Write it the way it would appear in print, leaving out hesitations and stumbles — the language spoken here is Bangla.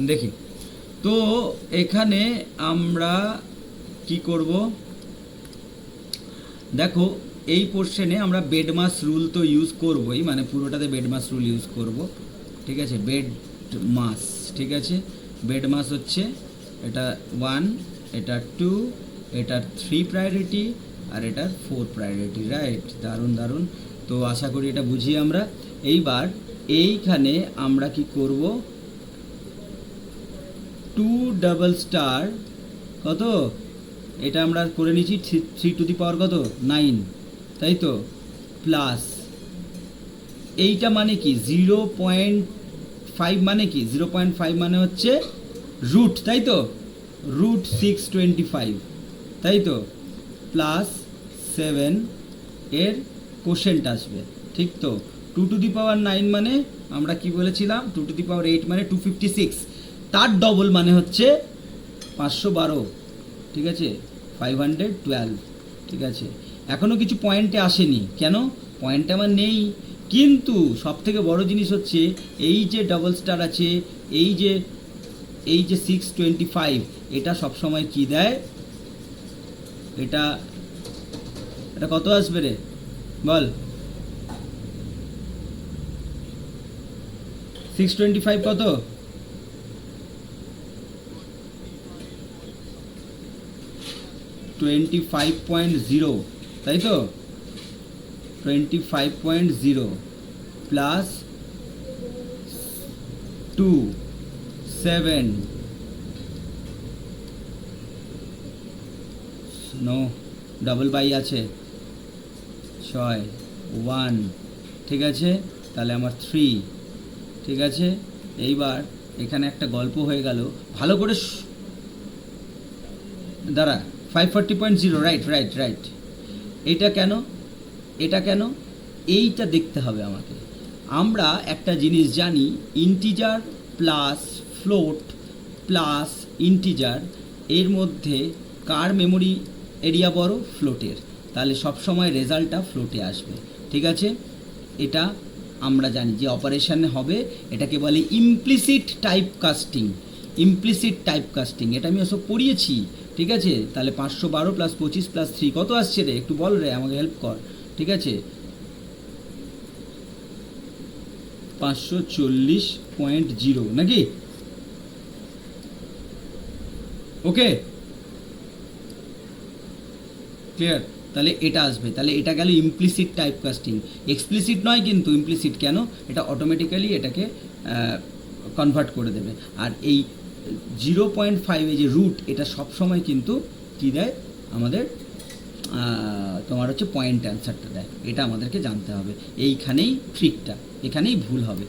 দেখি। তো এখানে আমরা কি করব, দেখো এই পোর্শনে আমরা বেড মাস রুল তো ইউজ করবই, মানে পুরোটাতে বেড মাস রুল ইউজ করব, ঠিক আছে। বেড মাস, ঠিক আছে। বেড মাস হচ্ছে এটা 1, এটা 2, এটার 3 প্রায়োরিটি আর এটার 4 প্রায়োরিটি, রাইট। দারুণ দারুণ। তো আশা করি এটা বুঝি আমরা। এইবার এইখানে আমরা কি করব, 2 ডাবল স্টার কত, এটা আমরা করে নিচ্ছি 3 টু দি পাওয়ার কত 9, তাই তো, প্লাস এইটা মানে কি 0.5, মানে কি 0.5 মানে হচ্ছে রুট, তাই তো, রুট 625, তাই তো, প্লাস 7 এর কোশেন্ট আসবে, ঠিক তো। 2 টু দি পাওয়ার 9 মানে আমরা কি বলেছিলাম, 2 টু দি পাওয়ার 8 মানে 256, তার ডবল মানে হচ্ছে 512, ঠিক আছে, 512, ঠিক আছে। এখনও কিছু পয়েন্টে আসেনি, কেন, পয়েন্টে আমার নেই। কিন্তু সব থেকে বড় জিনিস হচ্ছে এই যে ডবল স্টার আছে, এই যে 625, এটা সবসময় কি দেয়, এটা এটা কত আসবে রে বল, 625 কত, 25.0, তাই তো, 25.0 প্লাস 2, 7, নো ডাবল বাই আছে 6, 1, ঠিক আছে, তাহলে আমার 3, ঠিক আছে। এইবার এখানে একটা গল্প হয়ে গেল, ভালো করে দাঁড়া, 540.0, রাইট রাইট রাইট। এটা কেন, এটা কেন, এইটা দেখতে হবে আমাকে। আমরা একটা জিনিস জানি, integer plus float plus integer, এর মধ্যে কার মেমোরি এরিয়া বড়, ফ্লোটের, তাহলে সবসময় রেজাল্টটা ফ্লোটে আসবে, ঠিক আছে। এটা আমরা জানি যে অপারেশানে হবে, এটাকে বলে implicit type casting, implicit type casting, এটা আমি ওসব পড়িয়েছি, ঠিক আছে। তাহলে 512 প্লাস 25 প্লাস 3 কত আসছে রে, একটু বল রে, আমাকে হেল্প কর, ঠিক আছে, 540.0 নাকি, ওকে ক্লিয়ার। তাহলে এটা আসবে, তাহলে এটা গেল ইমপ্লিসিট টাইপ কাস্টিং, এক্সপ্লিসিট নয় কিন্তু, ইমপ্লিসিট কেন, এটা অটোমেটিক্যালি এটাকে কনভার্ট করে দেবে। আর এই 0.5 যে রুট, এটা সবসময় কিন্তু কী দেয় আমাদের, তোমার হচ্ছে পয়েন্ট অ্যান্সারটা দেয়, এটা আমাদেরকে জানতে হবে। এইখানেই ট্রিকটা, এখানেই ভুল হবে।